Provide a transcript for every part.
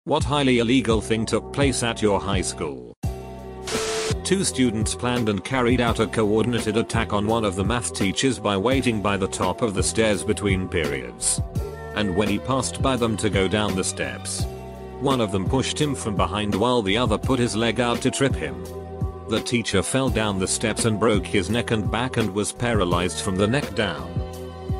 What highly illegal thing took place at your high school? Two students planned and carried out a coordinated attack on one of the math teachers by waiting by the top of the stairs between periods. And when he passed by them to go down the steps, one of them pushed him from behind while the other put his leg out to trip him. The teacher fell down the steps and broke his neck and back and was paralyzed from the neck down.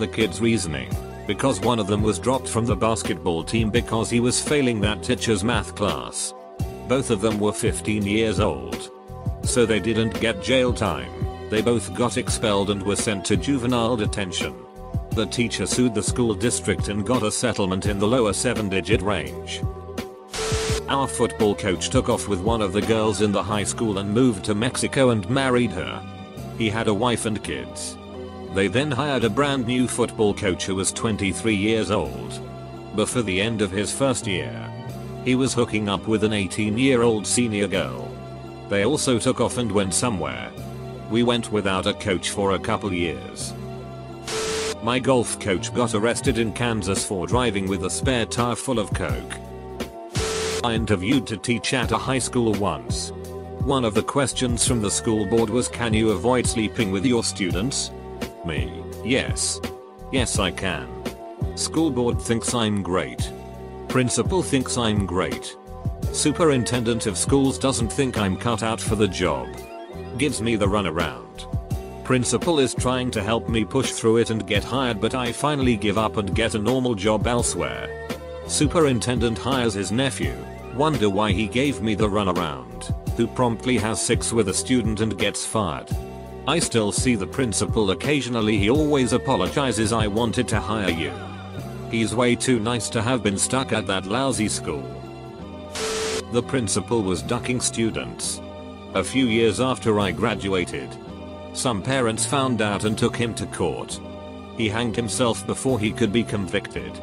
The kid's reasoning: because one of them was dropped from the basketball team because he was failing that teacher's math class. Both of them were 15 years old. So they didn't get jail time. They both got expelled and were sent to juvenile detention. The teacher sued the school district and got a settlement in the lower 7-digit range. Our football coach took off with one of the girls in the high school and moved to Mexico and married her. He had a wife and kids. They then hired a brand new football coach who was 23 years old. Before the end of his first year, he was hooking up with an 18-year-old senior girl. They also took off and went somewhere. We went without a coach for a couple years. My golf coach got arrested in Kansas for driving with a spare tire full of coke. I interviewed to teach at a high school once. One of the questions from the school board was, can you avoid sleeping with your students? Me: yes. Yes, I can. School board thinks I'm great. Principal thinks I'm great. Superintendent of schools doesn't think I'm cut out for the job. Gives me the runaround. Principal is trying to help me push through it and get hired, but I finally give up and get a normal job elsewhere. Superintendent hires his nephew, wonder why he gave me the runaround, who promptly has sex with a student and gets fired. I still see the principal occasionally, he always apologizes, I wanted to hire you. He's way too nice to have been stuck at that lousy school. The principal was ducking students. A few years after I graduated, some parents found out and took him to court. He hanged himself before he could be convicted.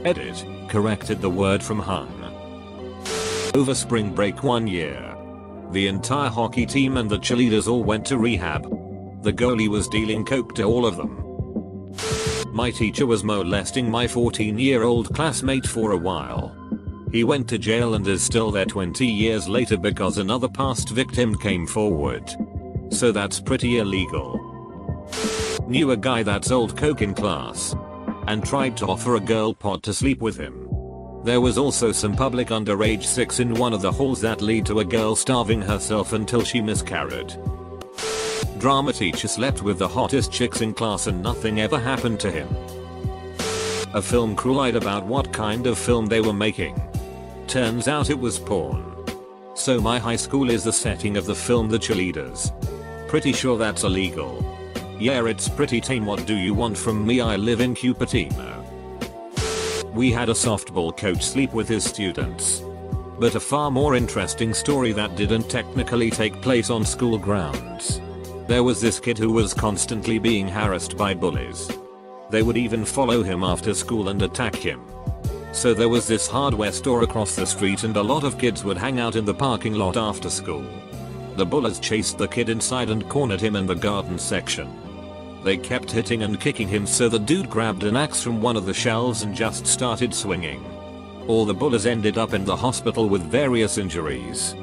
Edit, corrected the word from hung. Over spring break one year, the entire hockey team and the cheerleaders all went to rehab. The goalie was dealing coke to all of them. My teacher was molesting my 14-year-old classmate for a while. He went to jail and is still there 20 years later because another past victim came forward. So that's pretty illegal. Knew a guy that sold coke in class and tried to offer a girl pot to sleep with him. There was also some public underage sex in one of the halls that lead to a girl starving herself until she miscarried. Drama teacher slept with the hottest chicks in class and nothing ever happened to him. A film crew lied about what kind of film they were making. Turns out it was porn. So my high school is the setting of the film The Cheerleaders. Pretty sure that's illegal. Yeah, it's pretty tame. What do you want from me? I live in Cupertino. We had a softball coach sleep with his students. But a far more interesting story that didn't technically take place on school grounds. There was this kid who was constantly being harassed by bullies. They would even follow him after school and attack him. So there was this hardware store across the street and a lot of kids would hang out in the parking lot after school. The bullies chased the kid inside and cornered him in the garden section. They kept hitting and kicking him, so the dude grabbed an axe from one of the shelves and just started swinging. All the bullies ended up in the hospital with various injuries.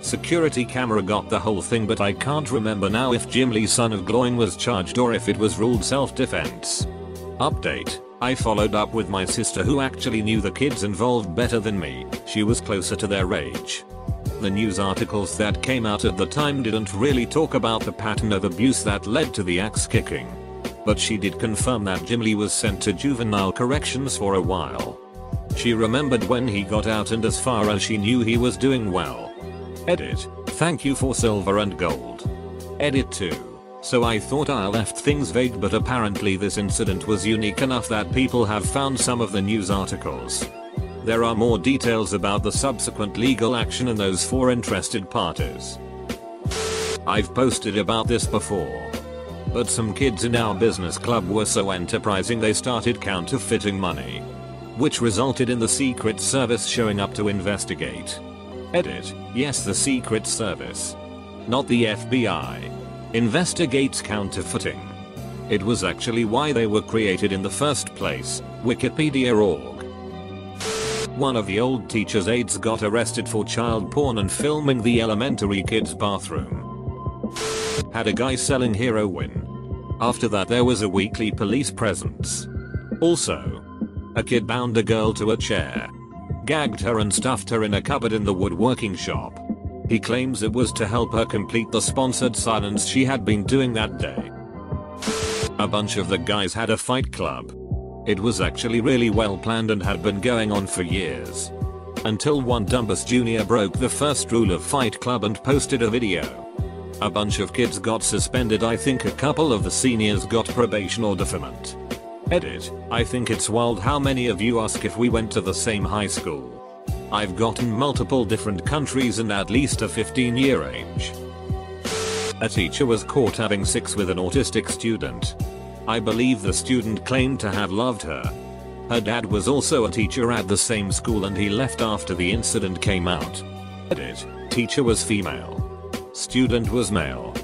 Security camera got the whole thing, but I can't remember now if Jim Lee, son of Gloin, was charged or if it was ruled self-defense. Update: I followed up with my sister, who actually knew the kids involved better than me. She was closer to their age. The news articles that came out at the time didn't really talk about the pattern of abuse that led to the axe kicking. But she did confirm that Jim Lee was sent to juvenile corrections for a while. She remembered when he got out, and as far as she knew, he was doing well. Edit: thank you for silver and gold. Edit 2. So I thought I left things vague, but apparently this incident was unique enough that people have found some of the news articles. There are more details about the subsequent legal action in those for interested parties. I've posted about this before. But some kids in our business club were so enterprising they started counterfeiting money, which resulted in the Secret Service showing up to investigate. Edit: yes, the Secret Service, not the FBI, investigates counterfeiting. It was actually why they were created in the first place. Wikipedia.org. One of the old teacher's aides got arrested for child porn and filming the elementary kids' bathroom. Had a guy selling heroin. After that there was a weekly police presence. Also, a kid bound a girl to a chair, gagged her and stuffed her in a cupboard in the woodworking shop. He claims it was to help her complete the sponsored silence she had been doing that day. A bunch of the guys had a fight club. It was actually really well planned and had been going on for years. Until one Dumbus Jr. broke the first rule of Fight Club and posted a video. A bunch of kids got suspended. I think a couple of the seniors got probation or deferment. Edit. I think it's wild how many of you ask if we went to the same high school. I've gotten multiple different countries and at least a 15-year age. A teacher was caught having sex with an autistic student. I believe the student claimed to have loved her. Her dad was also a teacher at the same school and he left after the incident came out. Edit. Teacher was female. Student was male.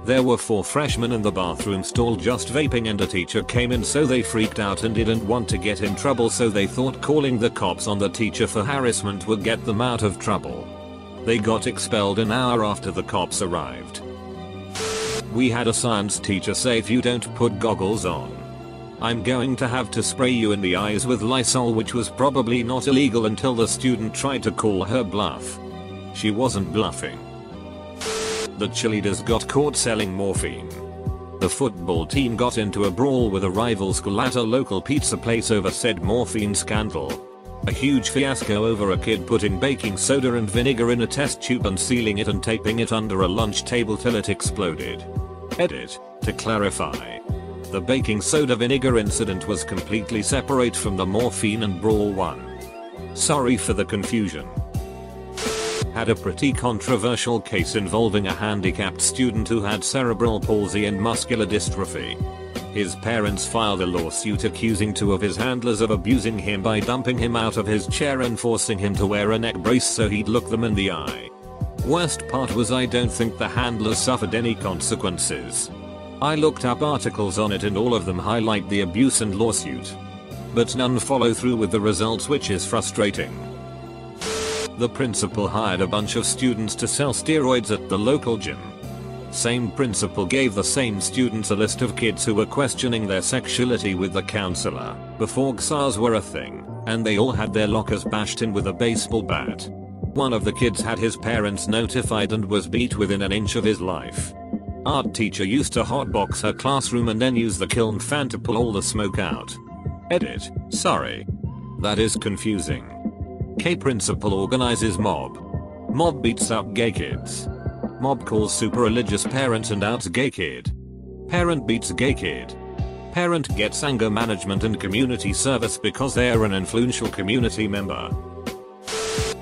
There were 4 freshmen in the bathroom stall just vaping and a teacher came in, so they freaked out and didn't want to get in trouble, so they thought calling the cops on the teacher for harassment would get them out of trouble. They got expelled an hour after the cops arrived. We had a science teacher say, if you don't put goggles on, I'm going to have to spray you in the eyes with Lysol, which was probably not illegal until the student tried to call her bluff. She wasn't bluffing. The cheerleaders got caught selling morphine. The football team got into a brawl with a rival school at a local pizza place over said morphine scandal. A huge fiasco over a kid putting baking soda and vinegar in a test tube and sealing it and taping it under a lunch table till it exploded. Edit. To clarify, the baking soda vinegar incident was completely separate from the morphine and brawl one. Sorry for the confusion. Had a pretty controversial case involving a handicapped student who had cerebral palsy and muscular dystrophy. His parents filed a lawsuit accusing 2 of his handlers of abusing him by dumping him out of his chair and forcing him to wear a neck brace so he'd look them in the eye. Worst part was I don't think the handlers suffered any consequences. I looked up articles on it and all of them highlight the abuse and lawsuit, but none follow through with the results, which is frustrating. The principal hired a bunch of students to sell steroids at the local gym. Same principal gave the same students a list of kids who were questioning their sexuality with the counselor before XRs were a thing, and they all had their lockers bashed in with a baseball bat. One of the kids had his parents notified and was beat within an inch of his life. Art teacher used to hotbox her classroom and then use the kiln fan to pull all the smoke out. Edit. Sorry. That is confusing. K principal organizes mob. Mob beats up gay kids. Mob calls super religious parent and outs gay kid. Parent beats gay kid. Parent gets anger management and community service because they are an influential community member.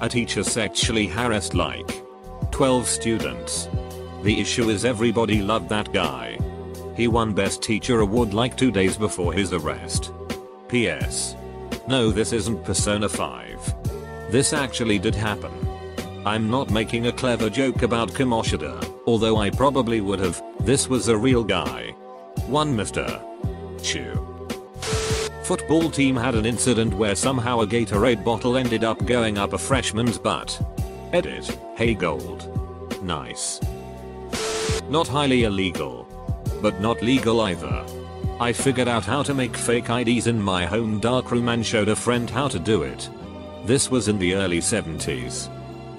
A teacher sexually harassed like 12 students. The issue is everybody loved that guy. He won Best Teacher award like 2 days before his arrest. PS. No, this isn't Persona 5. This actually did happen. I'm not making a clever joke about Kamoshida, although I probably would have. This was a real guy. One Mr. Chu. Football team had an incident where somehow a Gatorade bottle ended up going up a freshman's butt. Edit. Hey gold. Nice. Not highly illegal, but not legal either. I figured out how to make fake IDs in my home darkroom and showed a friend how to do it. This was in the early 70s.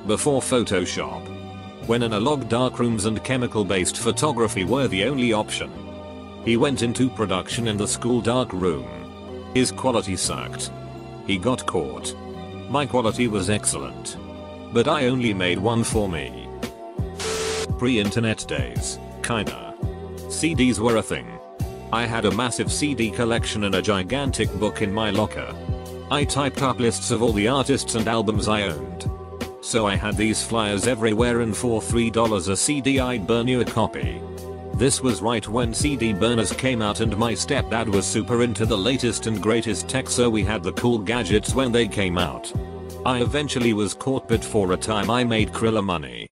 Before Photoshop. When analog darkrooms and chemical-based photography were the only option. He went into production in the school darkroom. His quality sucked. He got caught. My quality was excellent. But I only made one for me. Pre-internet days, kinda. CDs were a thing. I had a massive CD collection and a gigantic book in my locker. I typed up lists of all the artists and albums I owned. So I had these flyers everywhere, and for $3 a CD I'd burn you a copy. This was right when CD burners came out and my stepdad was super into the latest and greatest tech, so we had the cool gadgets when they came out. I eventually was caught, but for a time I made Krilla money.